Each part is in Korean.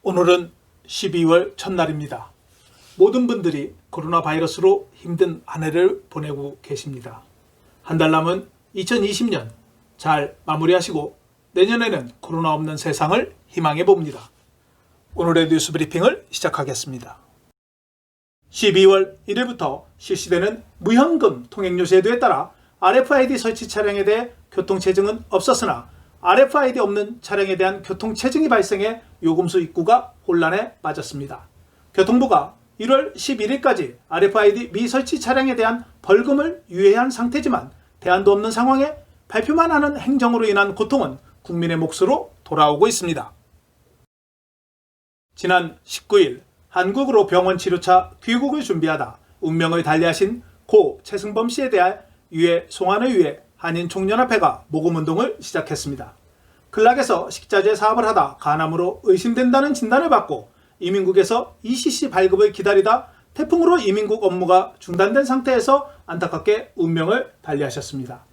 오늘은 12월 첫날입니다. 모든 분들이 코로나 바이러스로 힘든 한 해를 보내고 계십니다. 한 달 남은 2020년 잘 마무리하시고 내년에는 코로나 없는 세상을 희망해 봅니다. 오늘의 뉴스 브리핑을 시작하겠습니다. 12월 1일부터 실시되는 무현금 통행료 제도에 따라 RFID 설치 차량에 대해 교통체증은 없었으나 RFID 없는 차량에 대한 교통체증이 발생해 요금소 입구가 혼란에 빠졌습니다. 교통부가 1월 11일까지 RFID 미설치 차량에 대한 벌금을 유예한 상태지만 대안도 없는 상황에 발표만 하는 행정으로 인한 고통은 국민의 몫으로 돌아오고 있습니다. 지난 19일 한국으로 병원 치료차 귀국을 준비하다 운명을 달리하신 고 최승범 씨에 대한 유해 송환을 위해 한인총연합회가 모금운동을 시작했습니다. 클락에서 식자재 사업을 하다 간암으로 의심된다는 진단을 받고 이민국에서 ECC 발급을 기다리다 태풍으로 이민국 업무가 중단된 상태에서 안타깝게 운명을 달리하셨습니다.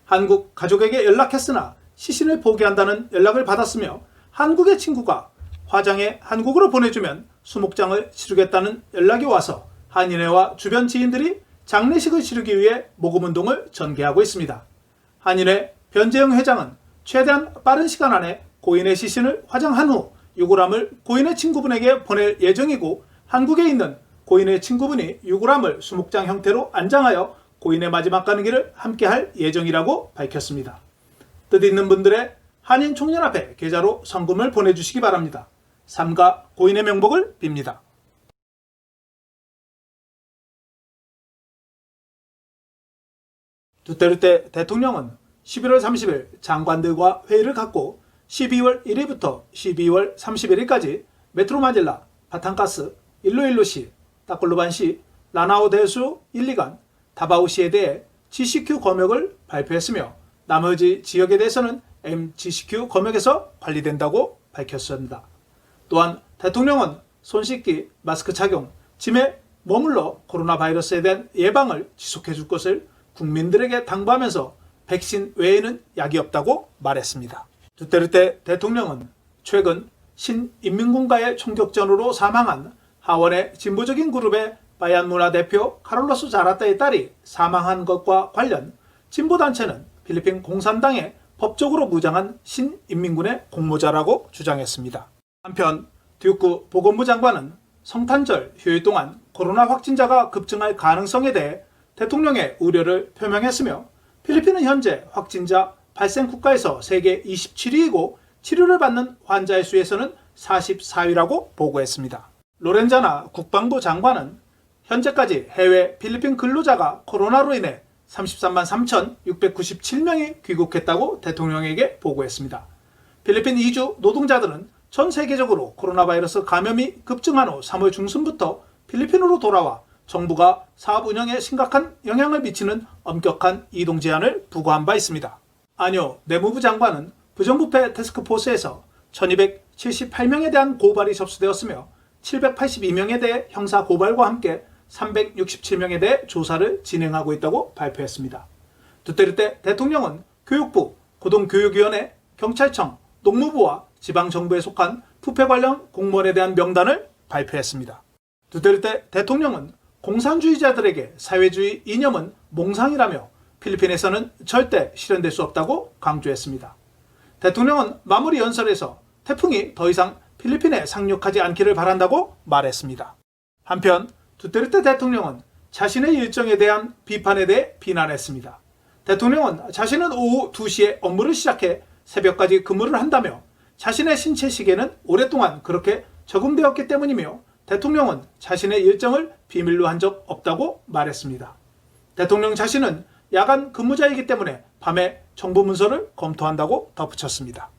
한국 가족에게 연락했으나 시신을 포기한다는 연락을 받았으며 한국의 친구가 화장해 한국으로 보내주면 수목장을 치르겠다는 연락이 와서 한인회와 주변 지인들이 장례식을 치르기 위해 모금운동을 전개하고 있습니다. 한인회 변재영 회장은 최대한 빠른 시간 안에 고인의 시신을 화장한 후 유골함을 고인의 친구분에게 보낼 예정이고 한국에 있는 고인의 친구분이 유골함을 수목장 형태로 안장하여 고인의 마지막 가는 길을 함께할 예정이라고 밝혔습니다. 뜻있는 분들의 한인총연합회 계좌로 성금을 보내주시기 바랍니다. 삼가 고인의 명복을 빕니다. 두테르테 대통령은 11월 30일 장관들과 회의를 갖고 12월 1일부터 12월 31일까지 메트로 마닐라, 바탄가스, 일로일로시, 타클로반시, 라나오데수 1, 2간, 다바오시에 대해 GCQ 검역을 발표했으며 나머지 지역에 대해서는 MGCQ 검역에서 관리된다고 밝혔습니다. 또한 대통령은 손 씻기, 마스크 착용, 짐에 머물러 코로나 바이러스에 대한 예방을 지속해 줄 것을 국민들에게 당부하면서 백신 외에는 약이 없다고 말했습니다. 두테르테 대통령은 최근 신인민군가의 총격전으로 사망한 하원의 진보적인 그룹의 바얀 문화 대표 카를로스 자라타의 딸이 사망한 것과 관련 진보단체는 필리핀 공산당의 법적으로 무장한 신인민군의 공모자라고 주장했습니다. 한편 듀크 보건부 장관은 성탄절 휴일 동안 코로나 확진자가 급증할 가능성에 대해 대통령의 우려를 표명했으며 필리핀은 현재 확진자 발생 국가에서 세계 27위이고 치료를 받는 환자의 수에서는 44위라고 보고했습니다. 로렌자나 국방부 장관은 현재까지 해외 필리핀 근로자가 코로나로 인해 33만 3,697명이 귀국했다고 대통령에게 보고했습니다. 필리핀 이주 노동자들은 전 세계적으로 코로나 바이러스 감염이 급증한 후 3월 중순부터 필리핀으로 돌아와 정부가 사업 운영에 심각한 영향을 미치는 엄격한 이동 제한을 부과한 바 있습니다. 안효 내무부 장관은 부정부패 태스크포스에서 1278명에 대한 고발이 접수되었으며 782명에 대해 형사 고발과 함께 367명에 대해 조사를 진행하고 있다고 발표했습니다. 두테르테 대통령은 교육부, 고등교육위원회, 경찰청, 농무부와 지방정부에 속한 부패 관련 공무원에 대한 명단을 발표했습니다. 두테르테 대통령은 공산주의자들에게 사회주의 이념은 몽상이라며 필리핀에서는 절대 실현될 수 없다고 강조했습니다. 대통령은 마무리 연설에서 태풍이 더 이상 필리핀에 상륙하지 않기를 바란다고 말했습니다. 한편 두테르테 대통령은 자신의 일정에 대한 비판에 대해 비난했습니다. 대통령은 자신은 오후 2시에 업무를 시작해 새벽까지 근무를 한다며 자신의 신체 시계는 오랫동안 그렇게 적응되었기 때문이며 대통령은 자신의 일정을 비밀로 한 적 없다고 말했습니다. 대통령 자신은 야간 근무자이기 때문에 밤에 정부 문서를 검토한다고 덧붙였습니다.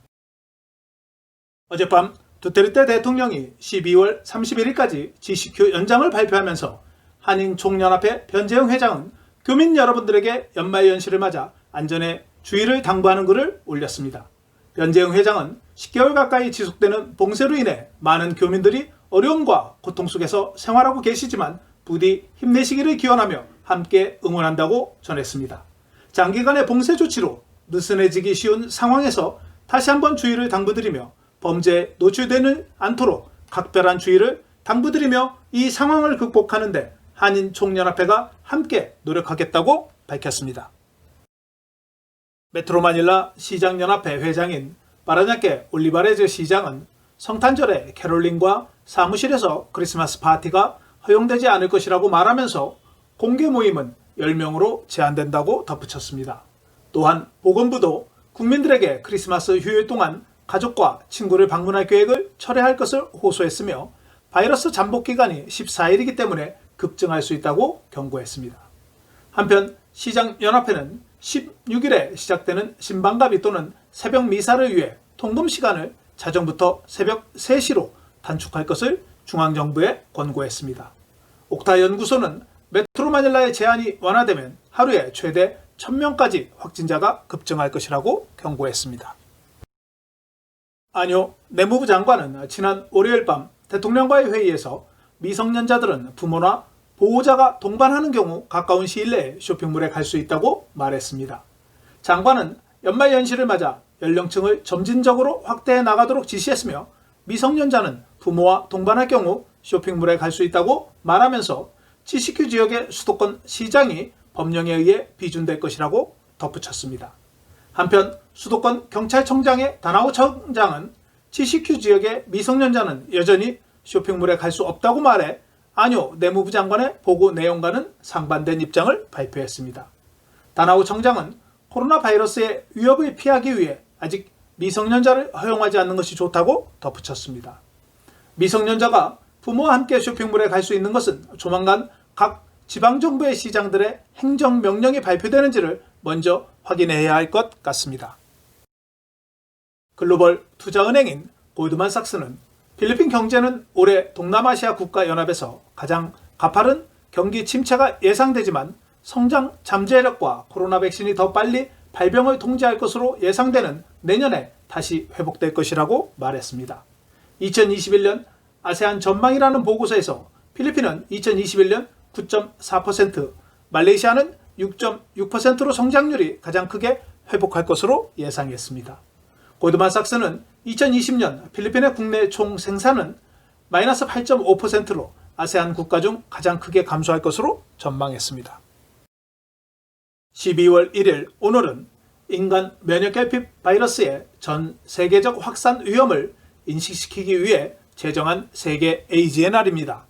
어젯밤 두테르테 대통령이 12월 31일까지 GCQ 연장을 발표하면서 한인총연합회 변재영 회장은 교민 여러분들에게 연말연시를 맞아 안전에 주의를 당부하는 글을 올렸습니다. 변재영 회장은 10개월 가까이 지속되는 봉쇄로 인해 많은 교민들이 어려움과 고통 속에서 생활하고 계시지만 부디 힘내시기를 기원하며 함께 응원한다고 전했습니다. 장기간의 봉쇄 조치로 느슨해지기 쉬운 상황에서 다시 한번 주의를 당부드리며 범죄에 노출되는 않도록 각별한 주의를 당부드리며 이 상황을 극복하는 데 한인총연합회가 함께 노력하겠다고 밝혔습니다. 메트로 마닐라 시장연합회 회장인 바라냐케 올리바레즈 시장은 성탄절에 캐롤린과 사무실에서 크리스마스 파티가 허용되지 않을 것이라고 말하면서 공개 모임은 10명으로 제한된다고 덧붙였습니다. 또한 보건부도 국민들에게 크리스마스 휴일 동안 가족과 친구를 방문할 계획을 철회할 것을 호소했으며 바이러스 잠복 기간이 14일이기 때문에 급증할 수 있다고 경고했습니다. 한편 시장연합회는 16일에 시작되는 신방가비 또는 새벽 미사를 위해 통금 시간을 자정부터 새벽 3시로 단축할 것을 중앙정부에 권고했습니다. 옥타 연구소는 메트로 마닐라의 제한이 완화되면 하루에 최대 1000명까지 확진자가 급증할 것이라고 경고했습니다. 안효 내무부 장관은 지난 월요일 밤 대통령과의 회의에서 미성년자들은 부모나 보호자가 동반하는 경우 가까운 시일 내에 쇼핑몰에 갈 수 있다고 말했습니다. 장관은 연말연시를 맞아 연령층을 점진적으로 확대해 나가도록 지시했으며 미성년자는 부모와 동반할 경우 쇼핑몰에 갈 수 있다고 말하면서 GCQ 지역의 수도권 시장이 법령에 의해 비준될 것이라고 덧붙였습니다. 한편 수도권 경찰청장의 다나오 청장은 GCQ 지역의 미성년자는 여전히 쇼핑몰에 갈 수 없다고 말해 안효 내무부 장관의 보고 내용과는 상반된 입장을 발표했습니다. 다나오 청장은 코로나 바이러스의 위협을 피하기 위해 아직 미성년자를 허용하지 않는 것이 좋다고 덧붙였습니다. 미성년자가 부모와 함께 쇼핑몰에 갈 수 있는 것은 조만간 각 지방정부의 시장들의 행정명령이 발표되는지를 먼저 확인해야 할 것 같습니다. 글로벌 투자은행인 골드만삭스는 필리핀 경제는 올해 동남아시아 국가연합에서 가장 가파른 경기 침체가 예상되지만 성장 잠재력과 코로나 백신이 더 빨리 발병을 통제할 것으로 예상되는 내년에 다시 회복될 것이라고 말했습니다. 2021년 아세안 전망이라는 보고서에서 필리핀은 2021년 9.4%, 말레이시아는 6.6%로 성장률이 가장 크게 회복할 것으로 예상했습니다. 골드만삭스는 2020년 필리핀의 국내 총 생산은 마이너스 8.5%로 아세안 국가 중 가장 크게 감소할 것으로 전망했습니다. 12월 1일 오늘은 인간 면역결핍 바이러스의 전 세계적 확산 위험을 인식시키기 위해 제정한 세계 에이즈의 날입니다.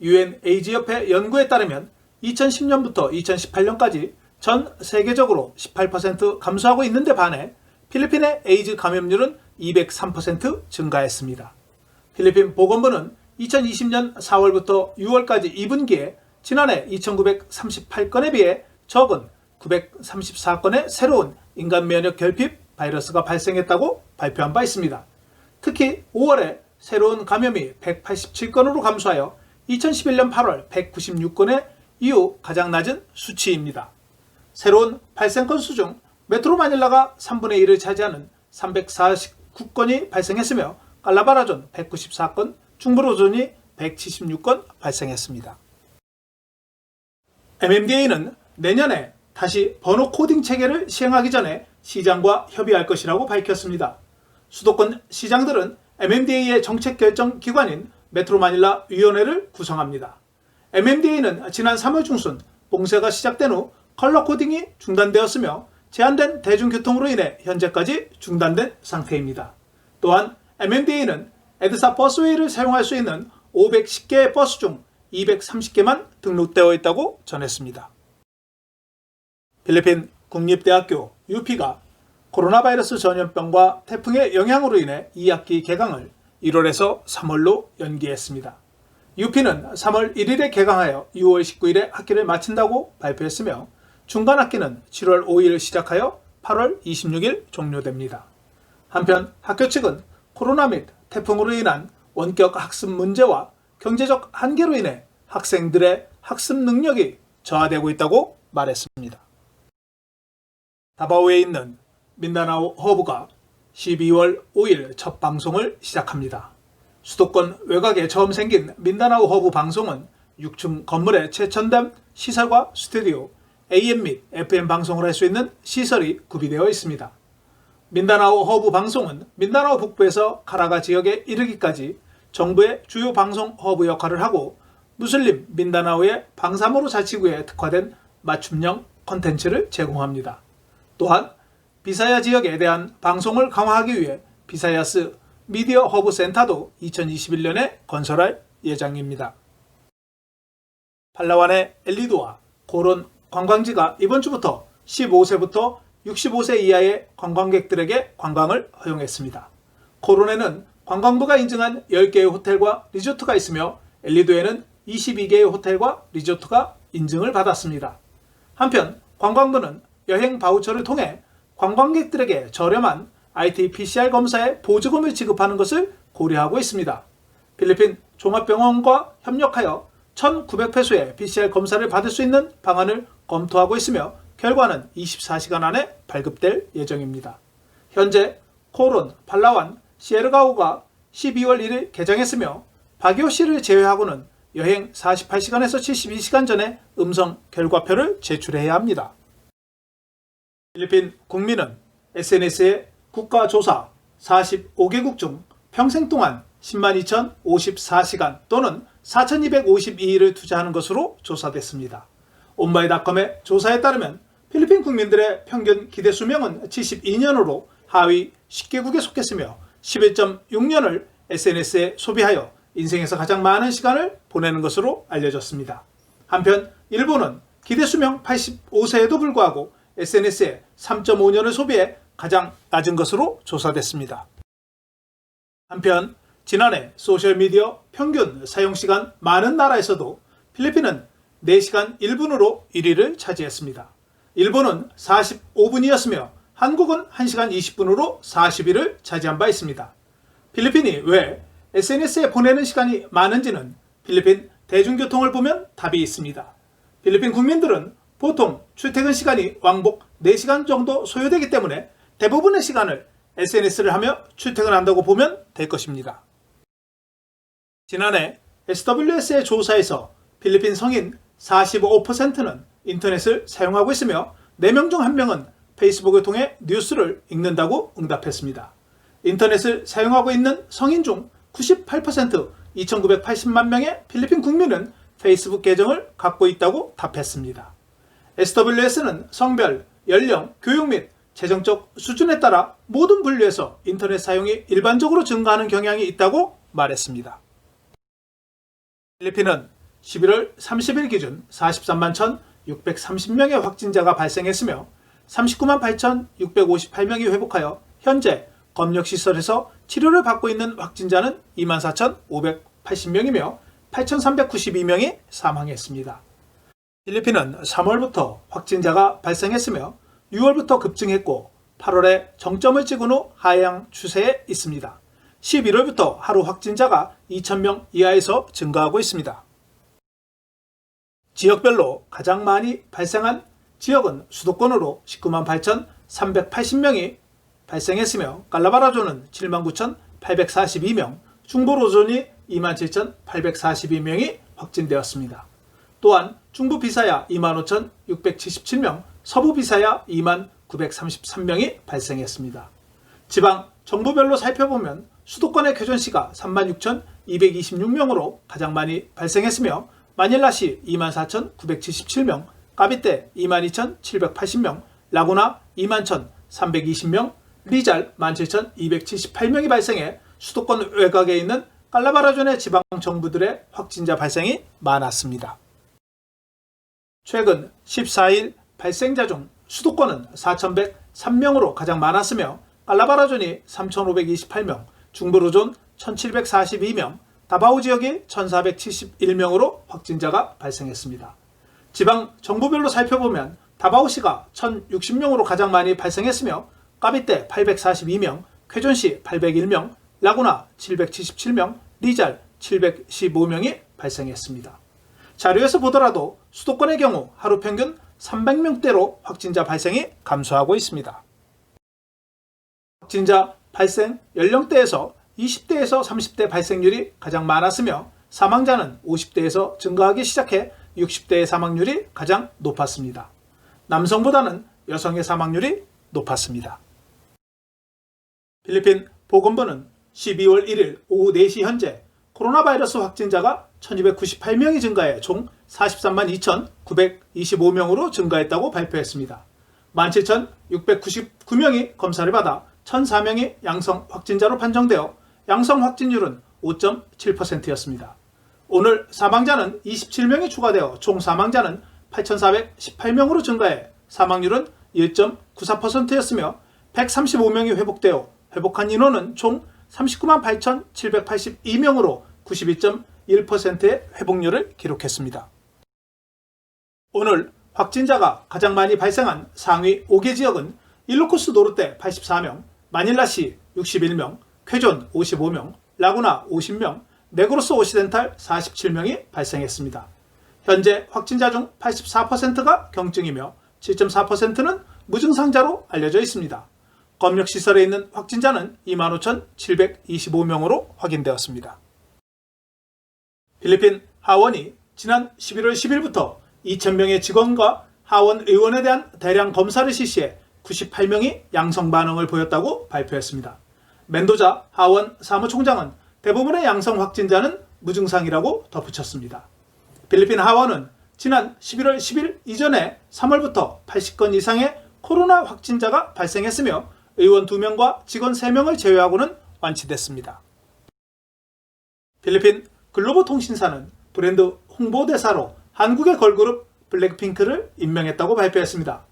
UN 에이즈협회 연구에 따르면 2010년부터 2018년까지 전 세계적으로 18% 감소하고 있는데 반해 필리핀의 에이즈 감염률은 203% 증가했습니다. 필리핀 보건부는 2020년 4월부터 6월까지 2분기에 지난해 2938건에 비해 적은 934건의 새로운 인간 면역 결핍 바이러스가 발생했다고 발표한 바 있습니다. 특히 5월에 새로운 감염이 187건으로 감소하여 2011년 8월 196건의 이후 가장 낮은 수치입니다. 새로운 발생 건수 중 메트로 마닐라가 3분의 1을 차지하는 349건이 발생했으며 칼라바라존 194건, 중부로존이 176건 발생했습니다. MMDA는 내년에 다시 번호 코딩 체계를 시행하기 전에 시장과 협의할 것이라고 밝혔습니다. 수도권 시장들은 MMDA의 정책 결정 기관인 메트로 마닐라 위원회를 구성합니다. MMDA는 지난 3월 중순 봉쇄가 시작된 후 컬러 코딩이 중단되었으며 제한된 대중교통으로 인해 현재까지 중단된 상태입니다. 또한 MMDA는 에드사 버스웨이를 사용할 수 있는 510개의 버스 중 230개만 등록되어 있다고 전했습니다. 필리핀 국립대학교 UP가 코로나 바이러스 전염병과 태풍의 영향으로 인해 2학기 개강을 1월에서 3월로 연기했습니다. UP는 3월 1일에 개강하여 6월 19일에 학기를 마친다고 발표했으며 중간 학기는 7월 5일 시작하여 8월 26일 종료됩니다. 한편 학교 측은 코로나 및 태풍으로 인한 원격 학습 문제와 경제적 한계로 인해 학생들의 학습 능력이 저하되고 있다고 말했습니다. 다바오에 있는 민다나오 허브가 12월 5일 첫 방송을 시작합니다. 수도권 외곽에 처음 생긴 민다나오 허브 방송은 6층 건물에 최첨단 시설과 스튜디오, AM 및 FM 방송을 할 수 있는 시설이 구비되어 있습니다. 민다나오 허브 방송은 민다나오 북부에서 카라가 지역에 이르기까지 정부의 주요 방송 허브 역할을 하고 무슬림 민다나오의 방사모로 자치구에 특화된 맞춤형 콘텐츠를 제공합니다. 또한 비사야 지역에 대한 방송을 강화하기 위해 비사야스 미디어 허브 센터도 2021년에 건설할 예정입니다. 팔라완의 엘리도와 고론 관광지가 이번 주부터 15세부터 65세 이하의 관광객들에게 관광을 허용했습니다. 고론에는 관광부가 인증한 10개의 호텔과 리조트가 있으며 엘리도에는 22개의 호텔과 리조트가 인증을 받았습니다. 한편 관광부는 여행 바우처를 통해 관광객들에게 저렴한 RT-PCR 검사의 보조금을 지급하는 것을 고려하고 있습니다. 필리핀 종합병원과 협력하여 1,900페소의 PCR 검사를 받을 수 있는 방안을 검토하고 있으며 결과는 24시간 안에 발급될 예정입니다. 현재 코론, 팔라완, 시에르가오가 12월 1일 개장했으며 바기오시를 제외하고는 여행 48시간에서 72시간 전에 음성 결과표를 제출해야 합니다. 필리핀 국민은 SNS에 국가조사 45개국 중 평생 동안 102,054시간 또는 4,252일을 투자하는 것으로 조사됐습니다. 온바이닷컴의 조사에 따르면 필리핀 국민들의 평균 기대 수명은 72년으로 하위 10개국에 속했으며 11.6년을 SNS에 소비하여 인생에서 가장 많은 시간을 보내는 것으로 알려졌습니다. 한편 일본은 기대 수명 85세에도 불구하고 SNS에 3.5년을 소비해 가장 낮은 것으로 조사됐습니다. 한편 지난해 소셜미디어 평균 사용시간 많은 나라에서도 필리핀은 4시간 1분으로 1위를 차지했습니다. 일본은 45분이었으며 한국은 1시간 20분으로 40위를 차지한 바 있습니다. 필리핀이 왜 SNS에 보내는 시간이 많은지는 필리핀 대중교통을 보면 답이 있습니다. 필리핀 국민들은 보통 출퇴근 시간이 왕복 4시간 정도 소요되기 때문에 대부분의 시간을 SNS를 하며 출퇴근한다고 보면 될 것입니다. 지난해 SWS의 조사에서 필리핀 성인 45%는 인터넷을 사용하고 있으며 4명 중 1명은 페이스북을 통해 뉴스를 읽는다고 응답했습니다. 인터넷을 사용하고 있는 성인 중 98%, 2,980만 명의 필리핀 국민은 페이스북 계정을 갖고 있다고 답했습니다. SWS는 성별, 연령, 교육 및 재정적 수준에 따라 모든 분류에서 인터넷 사용이 일반적으로 증가하는 경향이 있다고 말했습니다. 필리핀은 11월 30일 기준 43만 1,630명의 확진자가 발생했으며 39만 8,658명이 회복하여 현재 검역시설에서 치료를 받고 있는 확진자는 24,580명이며 8,392명이 사망했습니다. 필리핀은 3월부터 확진자가 발생했으며 6월부터 급증했고 8월에 정점을 찍은 후 하향 추세에 있습니다. 11월부터 하루 확진자가 2,000명 이하에서 증가하고 있습니다. 지역별로 가장 많이 발생한 지역은 수도권으로 198만 8,380명이 발생했으며 칼라바라조는 7만 9,842명, 중부로존이 2만 7,842명이 확진되었습니다. 또한 중부 비사야 2만 5,677명, 서부 비사야 2만 933명이 발생했습니다. 지방 정부별로 살펴보면 수도권의 쾌전시가 3만 6,226명으로 가장 많이 발생했으며 마닐라시 2만 4,977명, 까비떼 2만 2,780명, 라구나 2만 1,320명, 리잘 17,278명이 발생해 수도권 외곽에 있는 칼라바라존의 지방 정부들의 확진자 발생이 많았습니다. 최근 14일 발생자 중 수도권은 4,103명으로 가장 많았으며 칼라바라존이 3,528명, 중부로존 1,742명, 다바오 지역이 1,471명으로 확진자가 발생했습니다. 지방 정부별로 살펴보면 다바오시가 1,060명으로 가장 많이 발생했으며 까비떼 842명, 쾌존시 801명, 라구나 777명, 리잘 715명이 발생했습니다. 자료에서 보더라도 수도권의 경우 하루 평균 300명대로 확진자 발생이 감소하고 있습니다. 확진자 발생 연령대에서 20대에서 30대 발생률이 가장 많았으며 사망자는 50대에서 증가하기 시작해 60대의 사망률이 가장 높았습니다. 남성보다는 여성의 사망률이 높았습니다. 필리핀 보건부는 12월 1일 오후 4시 현재 코로나 바이러스 확진자가 1298명이 증가해 총 43만 2,925명으로 증가했다고 발표했습니다. 17,699명이 검사를 받아 1,004명이 양성 확진자로 판정되어 양성 확진율은 5.7%였습니다. 오늘 사망자는 27명이 추가되어 총 사망자는 8,418명으로 증가해 사망률은 1.94%였으며 135명이 회복되어 회복한 인원은 총 39만 8,782명으로 92.1%의 회복률을 기록했습니다. 오늘 확진자가 가장 많이 발생한 상위 5개 지역은 일루쿠스 노르테 84명, 마닐라시 61명, 쾌존 55명, 라구나 50명, 네그로스 오시덴탈 47명이 발생했습니다. 현재 확진자 중 84%가 경증이며 7.4%는 무증상자로 알려져 있습니다. 검역시설에 있는 확진자는 25,725명으로 확인되었습니다. 필리핀 하원이 지난 11월 10일부터 2,000명의 직원과 하원 의원에 대한 대량 검사를 실시해 98명이 양성 반응을 보였다고 발표했습니다. 멘도자 하원 사무총장은 대부분의 양성 확진자는 무증상이라고 덧붙였습니다. 필리핀 하원은 지난 11월 10일 이전에 3월부터 80건 이상의 코로나 확진자가 발생했으며 의원 2명과 직원 3명을 제외하고는 완치됐습니다. 필리핀 글로브 통신사는 브랜드 홍보대사로 한국의 걸그룹 블랙핑크를 임명했다고 발표했습니다.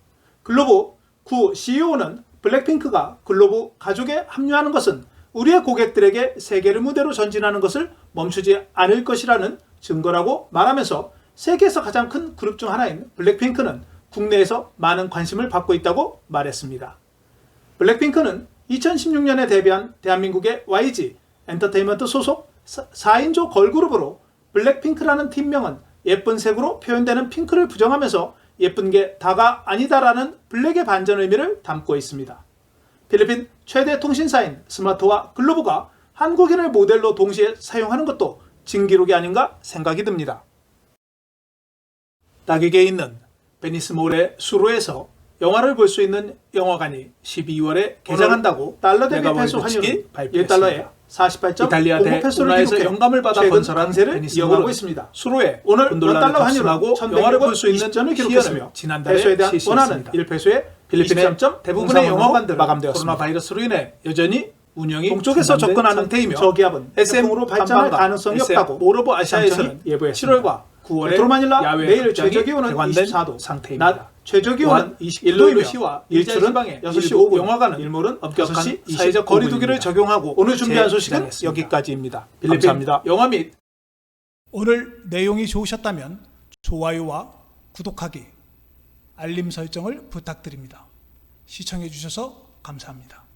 글로브 구 CEO는 블랙핑크가 글로브 가족에 합류하는 것은 우리의 고객들에게 세계를 무대로 전진하는 것을 멈추지 않을 것이라는 증거라고 말하면서 세계에서 가장 큰 그룹 중 하나인 블랙핑크는 국내에서 많은 관심을 받고 있다고 말했습니다. 블랙핑크는 2016년에 데뷔한 대한민국의 YG 엔터테인먼트 소속 4인조 걸그룹으로 블랙핑크라는 팀명은 예쁜 색으로 표현되는 핑크를 부정하면서 예쁜 게 다가 아니다라는 블랙의 반전 의미를 담고 있습니다. 필리핀 최대 통신사인 스마트와 글로브가 한국인을 모델로 동시에 사용하는 것도 진기록이 아닌가 생각이 듭니다. 다객에 있는 베니스몰의 수로에서 영화를 볼 수 있는 영화관이 12월에 개장한다고 달러 대비 페소 환율이 1달러에 48.09 이탈리아 페소를 기록해 영감을 받아 건설한 강세를 이어가고 있습니다. 수로에 오늘 원달러 환율하고 영화를 볼 수 있는 1,100원을 기록했으며 페소에 대한 원화는 1페소에 필리핀의 대부분의 영화관들은 마감되었습니다. 코로나 바이러스로 인해 여전히 운영이 동쪽에서 접근하는 상태이며 저기압은 SM으로 발전할 가능성이 없다고 모로보 아시아에서는 예보했습니다. 7월과 9월에 메트로마닐라 야외 내일 최저기온은 개관된 24도, 상태입니다. 낮 최저기온은 29도이며 일출은 6시 5분, 영화관은 일몰은 엄격한 6시 사회적 20분입니다. 거리두기를 적용하고 오늘 준비한 소식은 재개장했습니다. 여기까지입니다. 필리핀 감사합니다. 영화 및 오늘 내용이 좋으셨다면 좋아요와 구독하기, 알림 설정을 부탁드립니다. 시청해 주셔서 감사합니다.